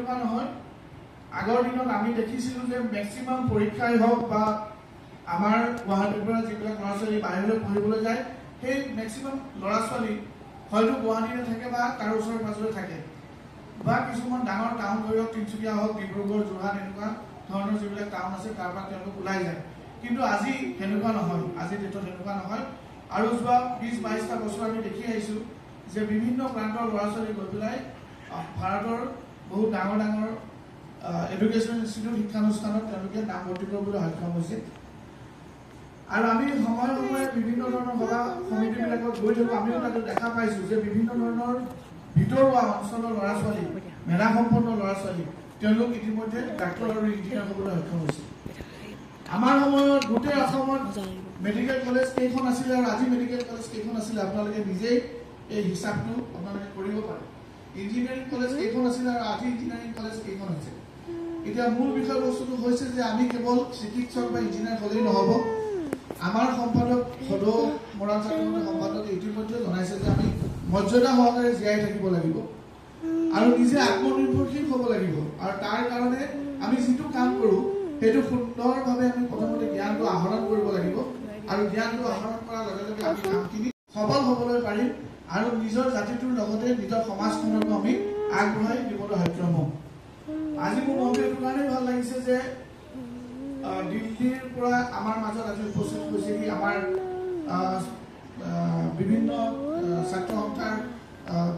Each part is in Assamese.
সেনেকুৱা নহয়। আগৰ দিনত আমি দেখিছিলোঁ যে মেক্সিমাম পৰীক্ষাই হওক বা আমাৰ গুৱাহাটীৰ পৰা যিবিলাক ল'ৰা ছোৱালী বাহিৰলৈ পঢ়িবলৈ যায়, সেই মেক্সিমাম ল'ৰা ছোৱালী হয়তো গুৱাহাটীতে থাকে বা তাৰ ওচৰে পাজৰে থাকে, বা কিছুমান ডাঙৰ টাউন ধৰি লওক তিনিচুকীয়া হওক, ডিব্ৰুগড়, যোৰহাট এনেকুৱা ধৰণৰ যিবিলাক টাউন আছে তাৰ পৰা তেওঁলোক ওলাই যায়। কিন্তু আজি সেনেকুৱা নহয়, আজিৰ ডেটত সেনেকুৱা নহয়। আৰু যোৱা 20-22টা বছৰ আমি দেখি আহিছোঁ যে বিভিন্ন প্ৰান্তৰ ল'ৰা ছোৱালী গৈ পেলাই ভাৰতৰ বহুত ডাঙৰ ডাঙৰ এডুকেশ্যন ইনষ্টিটিউট শিক্ষানুষ্ঠানত তেওঁলোকে নামভৰ্তি কৰিবলৈ সক্ষম হৈছে। আৰু আমি সময়ে সময়ে বিভিন্ন ধৰণৰ সভা সমিতিবিলাকত গৈ থাকোঁ, আমিও তাতে দেখা পাইছোঁ যে বিভিন্ন ধৰণৰ ভিতৰুৱা অঞ্চলৰ ল'ৰা ছোৱালী, মেধাসম্পন্ন ল'ৰা ছোৱালী তেওঁলোক ইতিমধ্যে ডাক্তৰ আৰু ইঞ্জিনিয়াৰ হ'বলৈ সক্ষম হৈছে। আমাৰ সময়ত গোটেই অসমত মেডিকেল কলেজ কেইখন আছিলে আৰু আজি মেডিকেল কলেজ কেইখন আছিলে আপোনালোকে নিজেই এই হিচাপটো আপোনালোকে কৰিব পাৰে। ইঞ্জিনিয়াৰিং কলেজ কেইখন আছিলে আৰু আজি ইঞ্জিনিয়াৰিং কলেজ কেইখন হৈছে। এতিয়া মূল বিষয়বস্তুটো হৈছে যে আমি কেৱল চিকিৎসক বা ইঞ্জিনিয়াৰ হ'লেই নহ'ব। আমাৰ সম্পাদক সদৌ মৰাণ ছাত্ৰসন্থাৰ সম্পাদক ইতিমধ্যে জনাইছে যে আমি মৰ্যাদা সহকাৰে জীয়াই থাকিব লাগিব আৰু নিজে আত্মনিৰ্ভৰশীল হ'ব লাগিব। আৰু তাৰ কাৰণে আমি যিটো কাম কৰোঁ সেইটো সুন্দৰভাৱে আমি প্ৰথমতে জ্ঞানটো আহৰণ কৰিব লাগিব, আৰু জ্ঞানটো আহৰণ কৰাৰ লগে লগে আমি কামখিনি সবল হ'বলৈ পাৰিম আৰু নিজৰ জাতিটোৰ লগতে নিজৰ সমাজখনকো আমি আগবঢ়াই দিবলৈ সক্ষম হ'ম। আজি মোৰ মনটো এইটো কাৰণেই ভাল লাগিছে যে দিল্লীৰ পৰা আমাৰ মাজত আজি উপস্থিত হৈছেহি আমাৰ বিভিন্ন ছাত্ৰ সন্থাৰ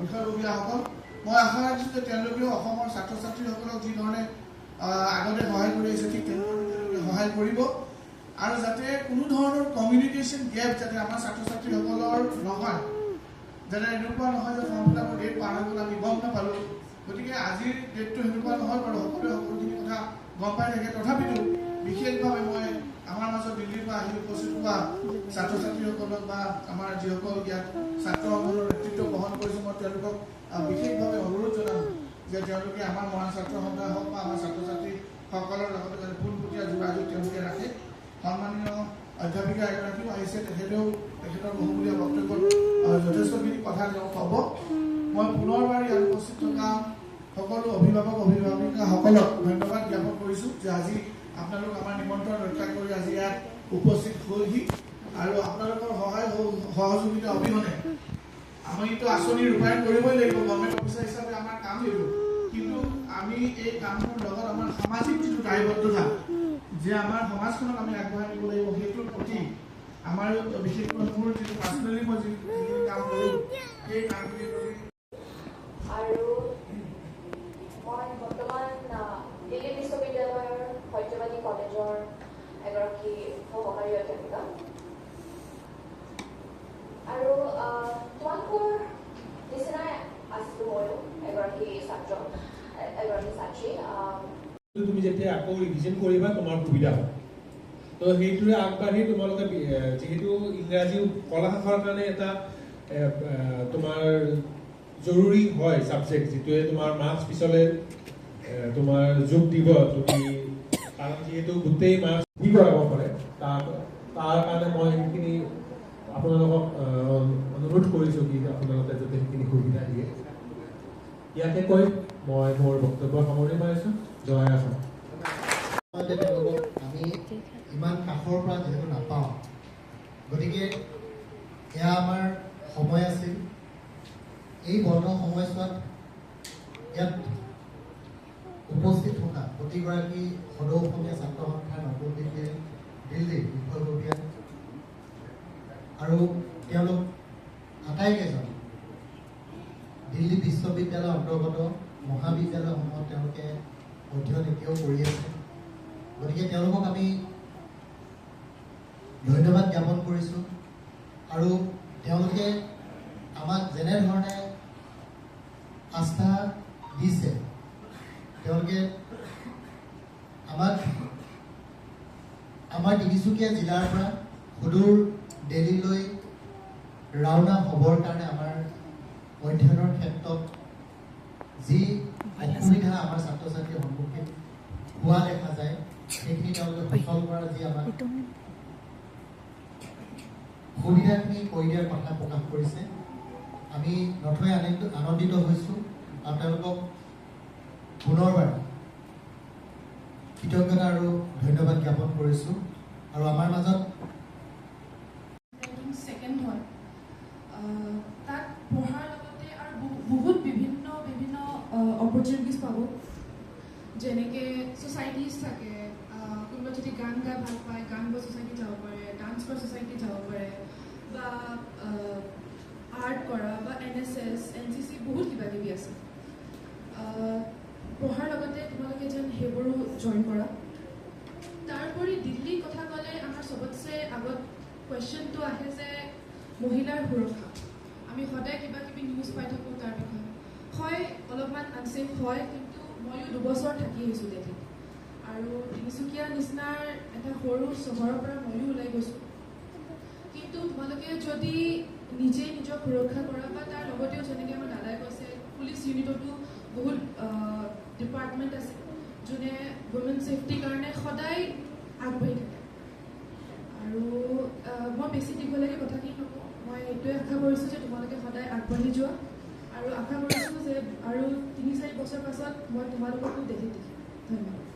বিষয়ববীয়াসকল। মই আশা ৰাখিছোঁ যে তেওঁলোকেও অসমৰ ছাত্ৰ ছাত্ৰীসকলক যি ধৰণে আগতে সহায় কৰি আহিছে ঠিক তেনেধৰণে তেওঁলোকে সহায় কৰিব, আৰু যাতে কোনো ধৰণৰ কমিউনিকেশ্যন গেপ যাতে আমাৰ ছাত্ৰ ছাত্ৰীসকলৰ নহয়, যাতে এনেকুৱা নহয় যে ফৰ্ম ফিল আপৰ ডেট পাৰ হৈ গ'ল আমি গম নাপালোঁ। গতিকে আজিৰ ডেটটো সেনেকুৱা নহয় বাৰু, সকলোৱে সকলোখিনি কথা গম পাই থাকে। তথাপিতো বিশেষভাৱে মই আমাৰ মাজত দিল্লীৰ পৰা আহি উপস্থিত হোৱা ছাত্ৰ ছাত্ৰীসকলক বা আমাৰ যিসকল ইয়াত ছাত্ৰ সংগঠনৰ নেতৃত্ব গ্ৰহণ কৰিছোঁ, মই তেওঁলোকক বিশেষভাৱে অনুৰোধ জনাম যে তেওঁলোকে আমাৰ মৰাণ ছাত্ৰ সন্থা হওক বা আমাৰ ছাত্ৰ ছাত্ৰীসকলৰ লগতে যাতে পোনপটীয়া যোগাযোগ তেওঁলোকে ৰাখে। সন্মানীয় অধ্যাপিকা এগৰাকীও আহিছে, তেখেতৰ বহুমূলীয়া বক্তব্যত যথেষ্টখিনি কথা তেওঁ ক'ব। মই পুনৰবাৰ ইয়াত উপস্থিত থকা সকলো অভিভাৱক অভিভাৱিকাসকলক ধন্যবাদ জ্ঞাপন কৰিছোঁ যে আজি আপোনালোক আমাৰ নিমন্ত্ৰণ ৰক্ষা কৰি আজি ইয়াত উপস্থিত হৈহি, আৰু আপোনালোকৰ সহায় সহযোগিতা অবিহনে আমিতো আঁচনি ৰূপায়ণ কৰিবই লাগিব। গভৰ্ণমেণ্ট অফিচাৰ হিচাপে আমাৰ কাম এইটো, কিন্তু আমি এই কামটোৰ লগত আমাৰ সামাজিক যিটো দায়বদ্ধতা যে আমাৰ সমাজখনক আমি আগবঢ়াই নিব লাগিব, সেইটোৰ প্ৰতি আমাৰ বিশেষকৈ মোৰ যিটো পাৰ্চনেলি মই যিখিনি কাম কৰোঁ সেই কামখিনিৰ প্ৰতি। আৰু মই বৰ্তমান দিল্লী বিশ্ববিদ্যালয়ৰ সত্যবাদী কলেজৰ এগৰাকী সহকাৰী অধ্যাপিকা, আৰু তোমালোকৰ নিচিনাই আছিলোঁ ময়ো এগৰাকী ছাত্ৰী। তুমি যেতিয়া আকৌ ৰিভিজন কৰিবা তোমাৰ সুবিধা হ'ব, তো সেইটোৰে আগবাঢ়ি তোমালোকে যিহেতু ইংৰাজী কলা শাখাৰ কাৰণে এটা তোমাৰ জৰুৰী হয় ছাবজেক্ট, যিটোৱে তোমাৰ মাৰ্কছ পিছলৈ তোমাৰ যোগ দিব, তুমি কাৰণ যিহেতু গোটেই মাৰ্কছ কি কৰাব পাৰে তাৰ কাৰণে মই সেইখিনি আপোনালোকক অনুৰোধ কৰিছোঁ কি আপোনালোকে যাতে সেইখিনি সুবিধা দিয়ে। ইয়াকে কৈ মই মোৰ বক্তব্য সামৰণি মাৰিছোঁ। জয় আছাম। আমি ইমান কাষৰ পৰা যিহেতু নাপাওঁ, গতিকে এয়া আমাৰ সময় আছিল। এই বন্ধ সময়ছোৱাত ইয়াত উপস্থিত থকা প্ৰতিগৰাকী সদৌ অসমীয়া ছাত্ৰ সন্থাৰ নতুন দিল্লীৰ বিষয়ববীয়া আৰু তেওঁলোক আটাইকেইজন দিল্লী বিশ্ববিদ্যালয়ৰ অন্তৰ্গত মহাবিদ্যালয়সমূহত তেওঁলোকে অধ্যয়ন এতিয়াও কৰি আছে। গতিকে তেওঁলোকক আমি ধন্যবাদ জ্ঞাপন কৰিছোঁ, আৰু তেওঁলোকে আমাক যেনেধৰণে আস্থা দিছে, তেওঁলোকে আমাক আমাৰ তিনিচুকীয়া জিলাৰ পৰা সুদূৰ দিল্লীলৈ ৰাওনা হ'বৰ কাৰণে আমাৰ অধ্যয়নৰ ক্ষেত্ৰত যি অসুবিধা আমাৰ ছাত্ৰ ছাত্ৰীৰ সন্মুখীন হোৱা দেখা যায়, সেইখিনি তেওঁলোকে সফল কৰাৰ যি আমাক সুবিধাখিনি কৰি দিয়াৰ কথা প্ৰকাশ কৰিছে। আমি নথৈ আনন্দিত হৈছোঁ, আৰু তেওঁলোকক পুনৰবাৰ কৃতজ্ঞতা আৰু ধন্যবাদ জ্ঞাপন কৰিছোঁ। আৰু আমাৰ মাজত ছেকেণ্ড হয় তাত পঢ়াৰ লগতে আৰু বহুত বিভিন্ন অপৰচুনিটিজ পাব, যেনেকৈ ছ'চাইটিজ থাকে, কোনোবা যদি গান গাই ভাল পায় গান গোৱা ছ'চাইটি যাব পাৰে, ডান্স কৰা ছ'চাইটি যাব পাৰে, বা আৰ্ট কৰা বা NSS NCC বহুত কিবা কিবি আছে। পঢ়াৰ লগতে তোমালোকে যেন সেইবোৰো জইন কৰা। তাৰোপৰি দিল্লীৰ কথা ক'লে আমাৰ চবতছে আগত কুৱেশ্যনটো আহে যে মহিলাৰ সুৰক্ষা। আমি সদায় কিবা কিবি নিউজ পাই থাকোঁ তাৰ বিষয়ে। হয় অলপমান আনছেফ হয়, কিন্তু ময়ো 2 বছৰ থাকি আহিছোঁ দিল্লীত, আৰু তিনিচুকীয়া নিচিনাৰ এটা সৰু চহৰৰ পৰা ময়ো ওলাই গৈছোঁ। কিন্তু তোমালোকে যদি নিজেই নিজৰ সুৰক্ষা কৰা, বা তাৰ লগতেও যেনেকৈ আমাৰ দাদাই কৈছে পুলিচ ইউনিটতো বহুত ডিপাৰ্টমেণ্ট আছে যোনে ৱমেন ছেফটিৰ কাৰণে সদায় আগবাঢ়ি থাকে। আৰু মই বেছি দীঘলীয়াকৈ কথাখিনি নকওঁ, মই এইটোৱে আশা কৰিছোঁ যে তোমালোকে সদায় আগবাঢ়ি যোৱা, আৰু আশা কৰিছোঁ যে আৰু 3-4 বছৰ পাছত মই তোমালোককো দেখিম। ধন্যবাদ।